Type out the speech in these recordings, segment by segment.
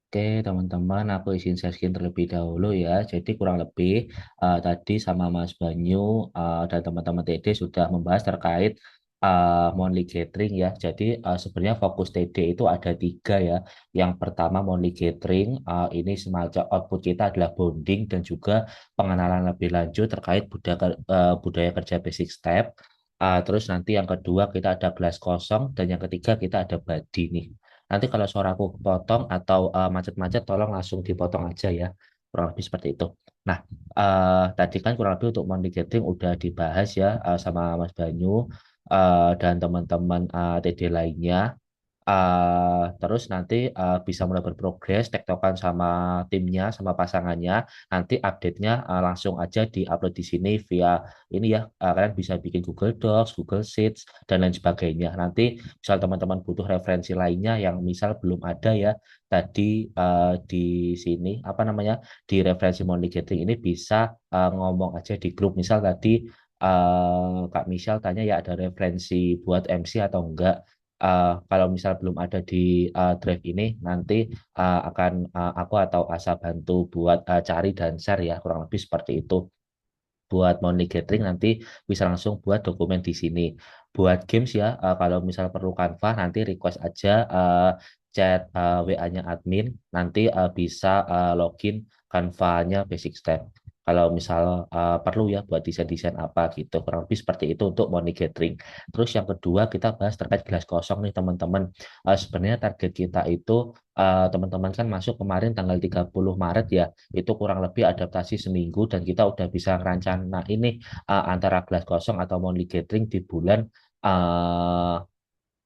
Oke, teman-teman, aku izin share terlebih dahulu ya. Jadi kurang lebih tadi sama Mas Banyu dan teman-teman TD sudah membahas terkait monthly gathering ya. Jadi sebenarnya fokus TD itu ada tiga ya. Yang pertama monthly gathering, ini semacam output kita adalah bonding dan juga pengenalan lebih lanjut terkait budaya kerja basic step. Terus nanti yang kedua kita ada gelas kosong dan yang ketiga kita ada body nih. Nanti kalau suaraku potong atau macet-macet, tolong langsung dipotong aja ya. Kurang lebih seperti itu. Nah, tadi kan kurang lebih untuk money gathering udah dibahas ya sama Mas Banyu dan teman-teman TD lainnya. Terus nanti bisa mulai berprogres, tektokan sama timnya, sama pasangannya. Nanti update-nya langsung aja di-upload di sini via ini ya. Kalian bisa bikin Google Docs, Google Sheets, dan lain sebagainya. Nanti misal teman-teman butuh referensi lainnya yang misal belum ada ya tadi di sini, apa namanya, di referensi Monthly Gathering ini bisa ngomong aja di grup. Misal tadi Kak Michelle tanya ya ada referensi buat MC atau enggak. Kalau misal belum ada di drive ini, nanti akan aku atau Asa bantu buat cari dan share ya, kurang lebih seperti itu. Buat monthly gathering nanti bisa langsung buat dokumen di sini. Buat games ya, kalau misal perlu Canva, nanti request aja chat WA-nya admin, nanti bisa login Canva-nya Basic Step. Kalau misal perlu ya buat desain-desain apa gitu, kurang lebih seperti itu untuk money gathering. Terus yang kedua kita bahas terkait gelas kosong nih teman-teman. Sebenarnya target kita itu teman-teman kan masuk kemarin tanggal 30 Maret ya, itu kurang lebih adaptasi seminggu dan kita udah bisa ngerancana ini antara gelas kosong atau monthly gathering di bulan uh,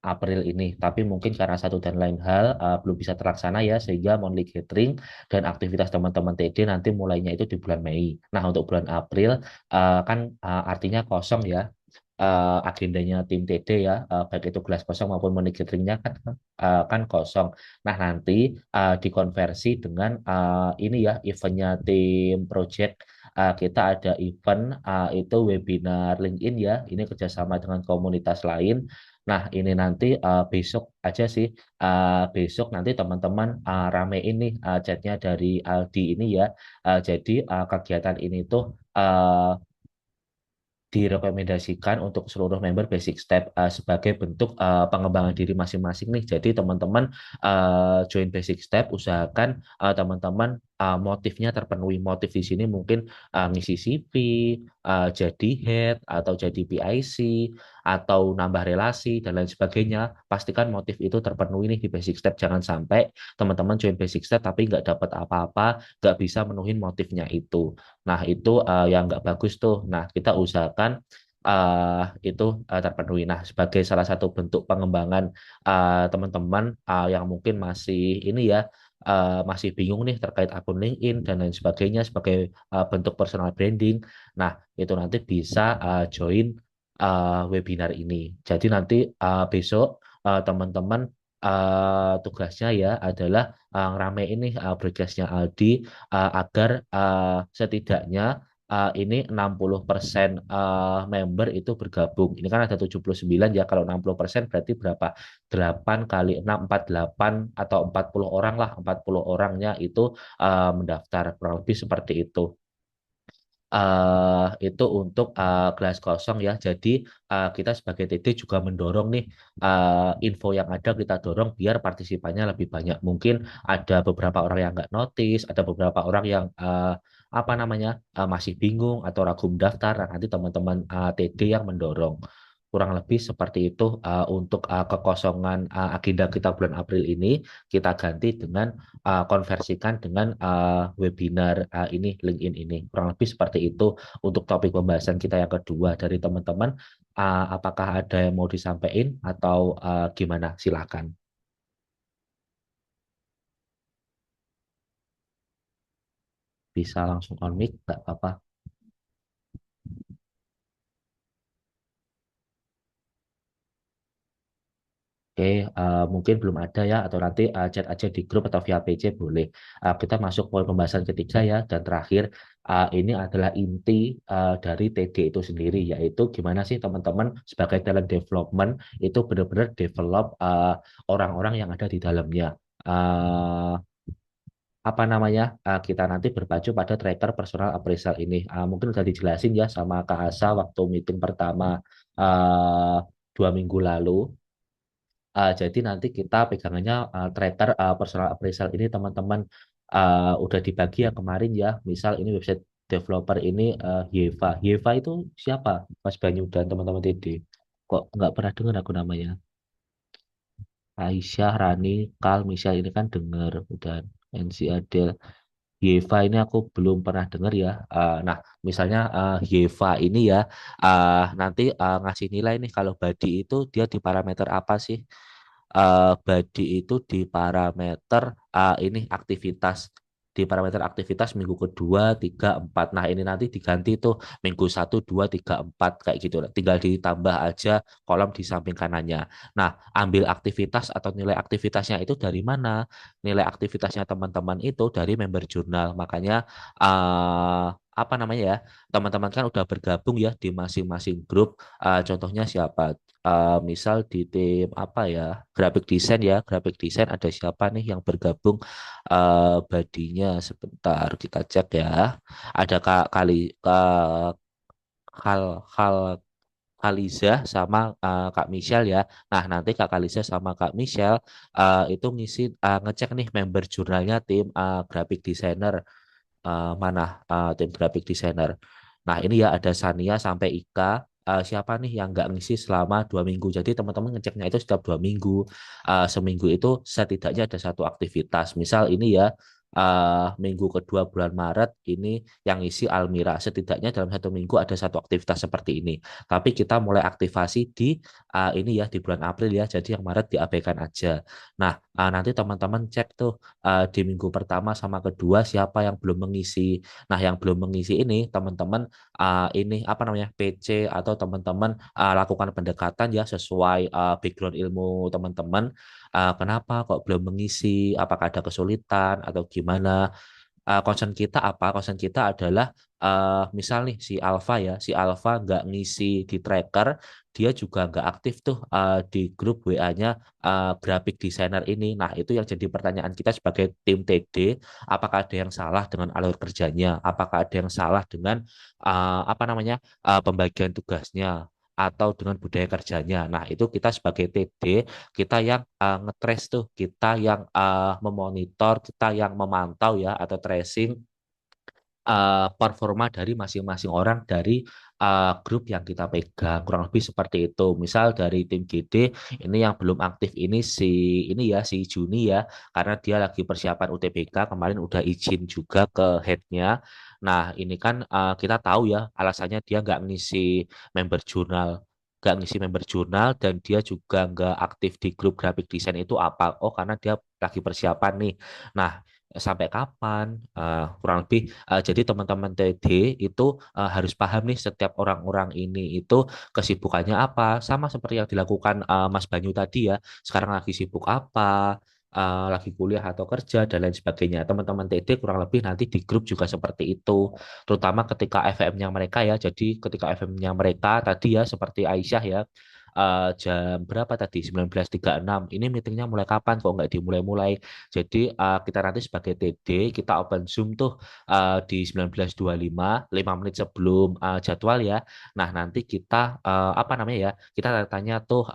April ini. Tapi mungkin karena satu dan lain hal belum bisa terlaksana ya sehingga monthly gathering dan aktivitas teman-teman TD nanti mulainya itu di bulan Mei. Nah, untuk bulan April kan artinya kosong ya agendanya tim TD ya, baik itu gelas kosong maupun money gatheringnya kan kosong. Nah nanti dikonversi dengan ini ya eventnya tim project. Kita ada event itu webinar LinkedIn ya, ini kerjasama dengan komunitas lain. Nah ini nanti besok aja sih, besok nanti teman-teman rame ini chatnya dari Aldi ini ya. Jadi kegiatan ini tuh direkomendasikan untuk seluruh member Basic Step sebagai bentuk pengembangan diri masing-masing nih. Jadi teman-teman join Basic Step, usahakan teman-teman motifnya terpenuhi. Motif di sini mungkin ngisi CV, jadi head atau jadi PIC atau nambah relasi dan lain sebagainya. Pastikan motif itu terpenuhi nih di Basic Step. Jangan sampai teman-teman join Basic Step tapi nggak dapat apa-apa, nggak bisa menuhin motifnya itu. Nah, itu yang nggak bagus tuh. Nah, kita usahakan itu terpenuhi. Nah, sebagai salah satu bentuk pengembangan teman-teman yang mungkin masih ini ya, masih bingung nih terkait akun LinkedIn dan lain sebagainya sebagai bentuk personal branding. Nah, itu nanti bisa join webinar ini. Jadi nanti besok teman-teman tugasnya ya adalah ngerame ini broadcastnya Aldi agar setidaknya ini 60% member itu bergabung. Ini kan ada 79 ya, kalau 60% berarti berapa? 8 kali 6, 48 atau 40 orang lah, 40 orangnya itu mendaftar, kurang lebih seperti itu. Itu untuk gelas kosong ya. Jadi kita sebagai TD juga mendorong nih info yang ada kita dorong biar partisipannya lebih banyak. Mungkin ada beberapa orang yang nggak notice, ada beberapa orang yang apa namanya masih bingung atau ragu mendaftar. Nah, nanti teman-teman TD yang mendorong. Kurang lebih seperti itu untuk kekosongan agenda kita bulan April ini kita ganti dengan konversikan dengan webinar ini LinkedIn ini. Kurang lebih seperti itu untuk topik pembahasan kita yang kedua dari teman-teman. Apakah ada yang mau disampaikan atau gimana? Silakan. Bisa langsung on mic, nggak apa-apa. Oke, mungkin belum ada ya, atau nanti chat aja di grup atau via PC boleh. Kita masuk poin pembahasan ketiga ya, dan terakhir ini adalah inti dari TD itu sendiri, yaitu gimana sih teman-teman sebagai talent development itu benar-benar develop orang-orang yang ada di dalamnya. Uh, apa namanya kita nanti berpacu pada tracker personal appraisal ini. Mungkin udah dijelasin ya sama Kak Asa waktu meeting pertama uh, 2 minggu lalu. Jadi nanti kita pegangannya tracker personal appraisal ini teman-teman udah dibagi ya kemarin ya. Misal ini website developer ini Yeva. Yeva itu siapa? Mas Banyu dan teman-teman TD. Kok nggak pernah dengar aku namanya? Aisyah, Rani, Kal, Michelle ini kan dengar. Udah NC Adel. Yeva ini aku belum pernah dengar ya. Nah, misalnya Yeva ini ya nanti ngasih nilai nih kalau body itu dia di parameter apa sih? Body itu di parameter ini aktivitas di parameter aktivitas minggu kedua, tiga, empat. Nah, ini nanti diganti tuh minggu satu, dua, tiga, empat kayak gitu. Tinggal ditambah aja kolom di samping kanannya. Nah, ambil aktivitas atau nilai aktivitasnya itu dari mana? Nilai aktivitasnya teman-teman itu dari member jurnal. Makanya apa namanya ya? Teman-teman kan udah bergabung ya di masing-masing grup. Contohnya siapa? Misal di tim apa ya, grafik desain ya, grafik desain ada siapa nih yang bergabung badinya sebentar kita cek ya, ada Kak Kali Kal Kal Kaliza sama Kak Michelle ya. Nah, nanti Kak Kaliza sama Kak Michelle itu ngisi ngecek nih member jurnalnya tim graphic designer mana tim graphic designer. Nah, ini ya ada Sania sampai Ika. Siapa nih yang nggak ngisi selama 2 minggu? Jadi teman-teman ngeceknya itu setiap 2 minggu. Seminggu itu setidaknya ada satu aktivitas. Misal ini ya minggu kedua bulan Maret ini yang ngisi Almira. Setidaknya dalam 1 minggu ada satu aktivitas seperti ini. Tapi kita mulai aktivasi di ini ya di bulan April ya. Jadi yang Maret diabaikan aja. Nah, nanti teman-teman cek tuh di minggu pertama sama kedua siapa yang belum mengisi. Nah, yang belum mengisi ini teman-teman ini apa namanya PC atau teman-teman lakukan pendekatan ya sesuai background ilmu teman-teman. Kenapa kok belum mengisi? Apakah ada kesulitan atau gimana? Concern kita apa? Concern kita adalah misal nih si Alfa ya, si Alfa nggak ngisi di tracker, dia juga nggak aktif tuh di grup WA-nya graphic designer ini. Nah, itu yang jadi pertanyaan kita sebagai tim TD, apakah ada yang salah dengan alur kerjanya? Apakah ada yang salah dengan apa namanya pembagian tugasnya? Atau dengan budaya kerjanya. Nah, itu kita sebagai TD, kita yang ngetrace tuh, kita yang memonitor, kita yang memantau ya atau tracing performa dari masing-masing orang dari grup yang kita pegang kurang lebih seperti itu. Misal dari tim GD ini yang belum aktif ini si ini ya si Juni ya karena dia lagi persiapan UTBK kemarin udah izin juga ke headnya. Nah ini kan kita tahu ya alasannya dia nggak ngisi member jurnal. Nggak ngisi member jurnal dan dia juga nggak aktif di grup graphic design itu apa? Oh karena dia lagi persiapan nih. Nah sampai kapan? Kurang lebih jadi teman-teman TD itu harus paham nih setiap orang-orang ini itu kesibukannya apa. Sama seperti yang dilakukan Mas Banyu tadi ya. Sekarang lagi sibuk apa, lagi kuliah atau kerja dan lain sebagainya. Teman-teman TD kurang lebih nanti di grup juga seperti itu. Terutama ketika FM-nya mereka ya. Jadi ketika FM-nya mereka tadi ya seperti Aisyah ya. Jam berapa tadi? 19.36. Ini meetingnya mulai kapan? Kok nggak dimulai-mulai? Jadi kita nanti sebagai TD kita open Zoom tuh di 19.25 5 menit sebelum jadwal ya. Nah, nanti kita apa namanya ya? Kita tanya tuh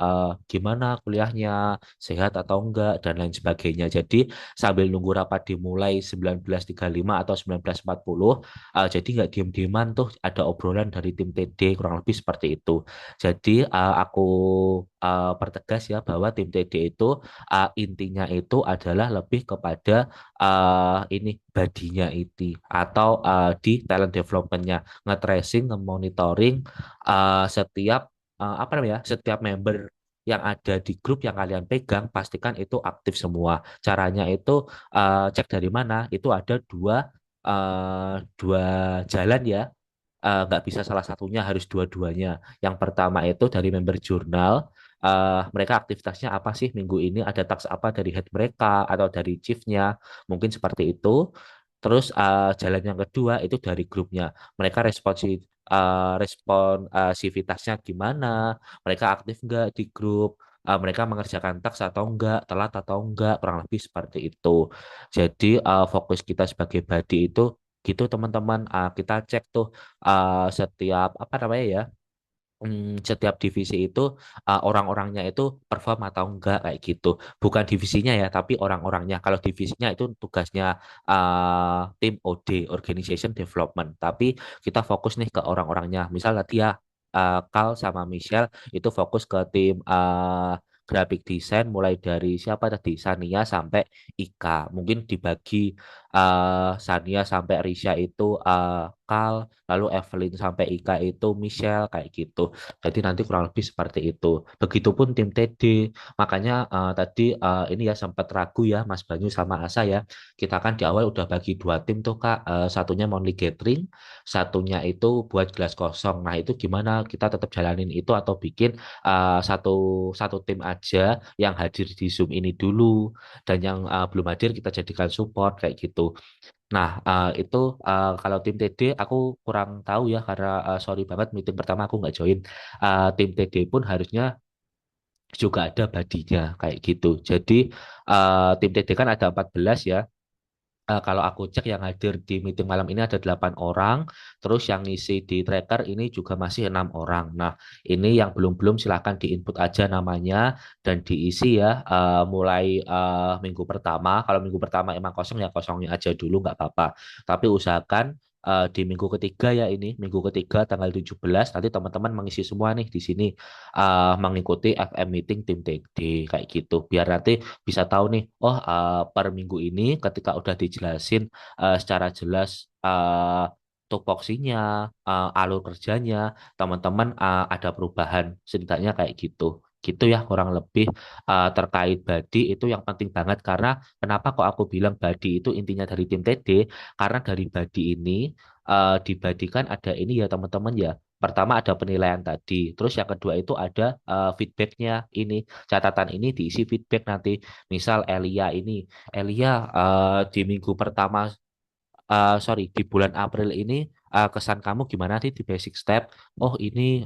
gimana kuliahnya, sehat atau enggak dan lain sebagainya. Jadi sambil nunggu rapat dimulai 19.35 atau 19.40 jadi nggak diem-dieman tuh ada obrolan dari tim TD kurang lebih seperti itu. Jadi aku pertegas ya bahwa tim TD itu intinya itu adalah lebih kepada ini badinya itu atau di talent developmentnya nge-tracing, nge-monitoring setiap apa namanya setiap member yang ada di grup yang kalian pegang pastikan itu aktif semua. Caranya itu cek dari mana? Itu ada dua jalan ya nggak bisa salah satunya harus dua-duanya. Yang pertama itu dari member jurnal, mereka aktivitasnya apa sih minggu ini, ada task apa dari head mereka atau dari chiefnya, mungkin seperti itu. Terus jalan yang kedua itu dari grupnya, mereka responsivitasnya gimana, mereka aktif nggak di grup, mereka mengerjakan teks atau enggak, telat atau enggak, kurang lebih seperti itu. Jadi fokus kita sebagai body itu gitu teman-teman. Kita cek tuh setiap apa namanya ya, setiap divisi itu orang-orangnya itu perform atau enggak kayak gitu. Bukan divisinya ya, tapi orang-orangnya. Kalau divisinya itu tugasnya tim OD, Organization Development. Tapi kita fokus nih ke orang-orangnya. Misal tadi ya Kal sama Michelle itu fokus ke tim graphic design mulai dari siapa tadi Sania sampai Ika. Mungkin dibagi Sania sampai Risha itu Kal, lalu Evelyn sampai Ika itu Michelle kayak gitu. Jadi nanti kurang lebih seperti itu. Begitupun tim TD. Makanya tadi ini ya sempat ragu ya Mas Banyu sama Asa ya. Kita kan di awal udah bagi dua tim tuh Kak. Satunya monthly gathering, satunya itu buat gelas kosong. Nah itu gimana? Kita tetap jalanin itu atau bikin satu satu tim aja yang hadir di Zoom ini dulu dan yang belum hadir kita jadikan support kayak gitu. Nah, itu kalau tim TD aku kurang tahu ya karena sorry banget meeting pertama aku nggak join. Tim TD pun harusnya juga ada badinya kayak gitu. Jadi tim TD kan ada 14 ya. Kalau aku cek yang hadir di meeting malam ini ada 8 orang, terus yang ngisi di tracker ini juga masih 6 orang. Nah, ini yang belum-belum silahkan diinput aja namanya dan diisi ya mulai minggu pertama. Kalau minggu pertama emang kosong ya kosongnya aja dulu nggak apa-apa. Tapi usahakan di minggu ketiga ya ini, minggu ketiga tanggal 17 nanti teman-teman mengisi semua nih di sini mengikuti FM meeting tim TD kayak gitu. Biar nanti bisa tahu nih, oh per minggu ini ketika udah dijelasin secara jelas tupoksinya, alur kerjanya, teman-teman ada perubahan setidaknya kayak gitu. Gitu ya kurang lebih terkait body itu yang penting banget karena kenapa kok aku bilang body itu intinya dari tim TD karena dari body ini di body kan ada ini ya teman-teman ya. Pertama ada penilaian tadi, terus yang kedua itu ada feedbacknya ini catatan ini diisi feedback nanti. Misal Elia di minggu pertama, sorry, di bulan April ini kesan kamu gimana sih di basic step? Oh ini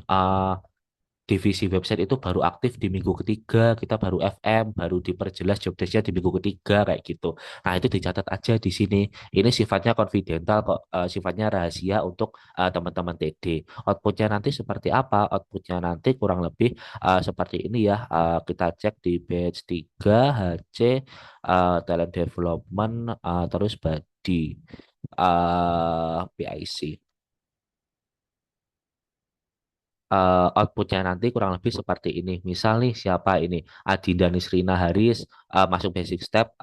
divisi website itu baru aktif di minggu ketiga, kita baru FM, baru diperjelas job desk-nya di minggu ketiga kayak gitu. Nah itu dicatat aja di sini. Ini sifatnya confidential kok, sifatnya rahasia untuk teman-teman TD. Outputnya nanti seperti apa? Outputnya nanti kurang lebih seperti ini ya. Kita cek di batch 3 HC talent development terus body PIC. Outputnya nanti kurang lebih seperti ini. Misal nih siapa ini Adinda Nisrina Haris masuk basic step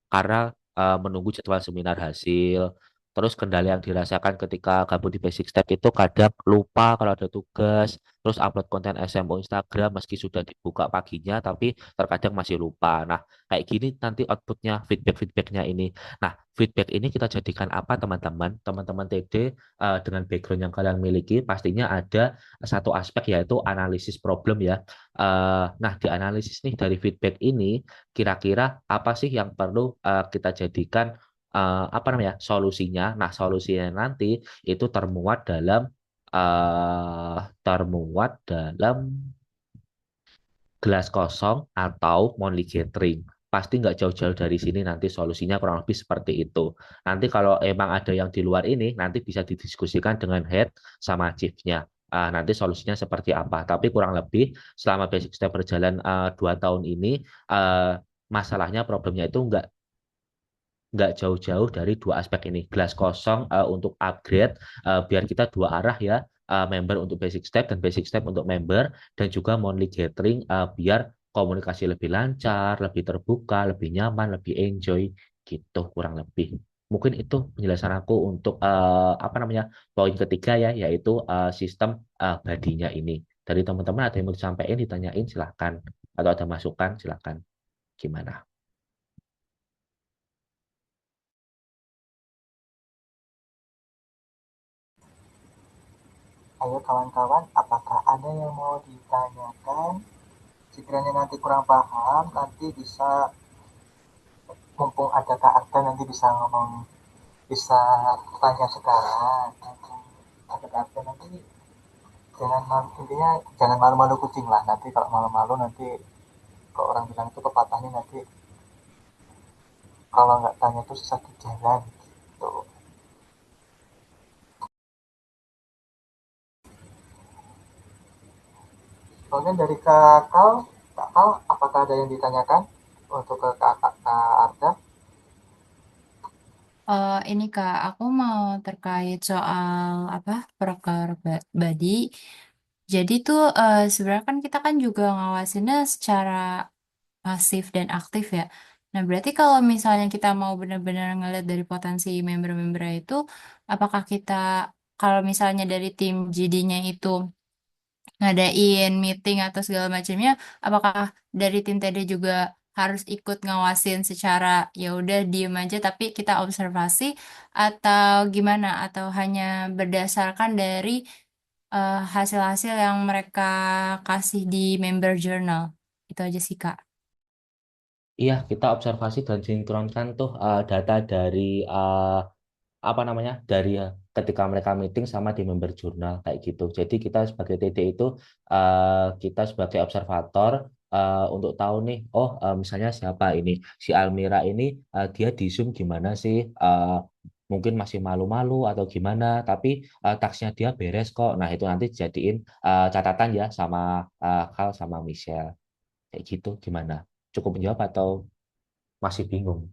karena menunggu jadwal seminar hasil. Terus kendala yang dirasakan ketika gabung di basic step itu kadang lupa kalau ada tugas, terus upload konten SMO Instagram meski sudah dibuka paginya tapi terkadang masih lupa. Nah, kayak gini nanti outputnya feedback-feedbacknya ini. Nah, feedback ini kita jadikan apa teman-teman? Teman-teman TD dengan background yang kalian miliki pastinya ada satu aspek yaitu analisis problem ya. Nah, di analisis nih dari feedback ini kira-kira apa sih yang perlu kita jadikan apa namanya solusinya? Nah, solusinya nanti itu termuat dalam gelas kosong atau monthly gathering. Pasti nggak jauh-jauh dari sini nanti solusinya kurang lebih seperti itu. Nanti kalau emang ada yang di luar ini, nanti bisa didiskusikan dengan head sama chief-nya. Nanti solusinya seperti apa. Tapi kurang lebih selama basic step berjalan 2 tahun ini, uh, masalahnya problemnya itu nggak jauh-jauh dari dua aspek ini. Gelas kosong untuk upgrade biar kita dua arah ya, member untuk basic step dan basic step untuk member dan juga monthly gathering biar komunikasi lebih lancar, lebih terbuka, lebih nyaman, lebih enjoy gitu kurang lebih. Mungkin itu penjelasan aku untuk apa namanya poin ketiga ya, yaitu sistem badinya ini. Dari teman-teman ada yang mau disampaikan, ditanyain silahkan atau ada masukan silahkan. Gimana? Ayo kawan-kawan, apakah ada yang mau ditanyakan? Sekiranya nanti kurang paham, nanti bisa, mumpung ada Kak Arta nanti bisa ngomong, bisa tanya sekarang. Mumpung ada Kak Arta nanti intinya jangan malu-malu kucing lah. Nanti kalau malu-malu nanti Kalau orang bilang itu pepatahnya nanti kalau nggak tanya itu sesat di jalan gitu. Kemudian dari kakak, apakah ada yang ditanyakan untuk ke kakak Kak Arda? Ini Kak, aku mau terkait soal apa proker body. Jadi tuh sebenarnya kan kita kan juga ngawasinnya secara pasif dan aktif ya. Nah, berarti kalau misalnya kita mau benar-benar ngeliat dari potensi member-membernya itu, apakah kita kalau misalnya dari tim GD-nya itu ngadain meeting atau segala macamnya, apakah dari tim TD juga harus ikut ngawasin secara ya udah diem aja tapi kita observasi atau gimana? Atau hanya berdasarkan dari hasil-hasil yang mereka kasih di member journal? Itu aja sih Kak. Iya, kita observasi dan sinkronkan tuh data dari apa namanya dari ketika mereka meeting sama di member jurnal kayak gitu. Jadi kita sebagai TD itu kita sebagai observator untuk tahu nih, oh misalnya siapa ini si Almira ini dia di Zoom gimana sih? Mungkin masih malu-malu atau gimana, tapi taksnya dia beres kok. Nah itu nanti jadiin catatan ya sama Kal sama Michelle kayak gitu. Gimana? Cukup menjawab atau masih bingung?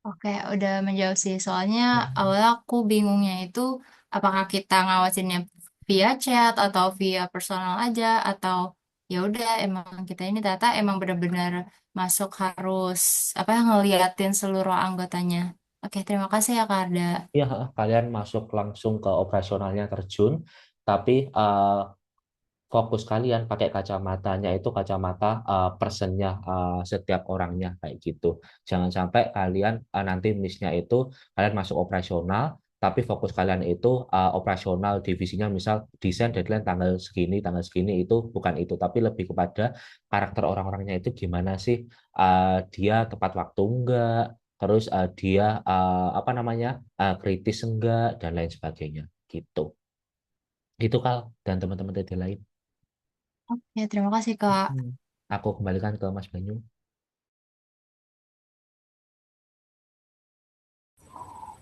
Oke, udah menjawab sih. Soalnya awalnya aku bingungnya itu apakah kita ngawasinnya via chat atau via personal aja atau ya udah emang kita ini data emang benar-benar masuk harus apa ngeliatin seluruh anggotanya. Oke, terima kasih ya Kak Arda. Iya, kalian masuk langsung ke operasionalnya terjun, tapi fokus kalian pakai kacamatanya itu kacamata personnya setiap orangnya kayak gitu. Jangan sampai kalian nanti missnya itu kalian masuk operasional, tapi fokus kalian itu operasional divisinya misal desain deadline tanggal segini itu bukan itu, tapi lebih kepada karakter orang-orangnya itu gimana sih. Dia tepat waktu enggak, terus dia apa namanya kritis enggak dan lain sebagainya gitu. Gitu Kal dan teman-teman tadi lain. Ya, terima kasih Kak. Hmm. Aku kembalikan ke Mas Banyu.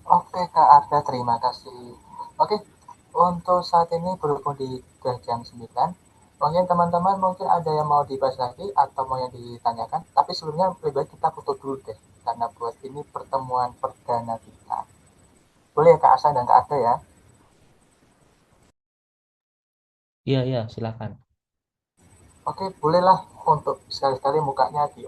Oke Kak Arda, terima kasih. Oke, untuk saat ini berhubung di jam 9, mungkin teman-teman mungkin ada yang mau dibahas lagi atau mau yang ditanyakan. Tapi sebelumnya lebih baik kita foto dulu deh, karena buat ini pertemuan perdana kita. Boleh ya Kak Asa dan Kak Arda ya? Iya, iya, silakan. Oke, bolehlah untuk sekali-sekali mukanya di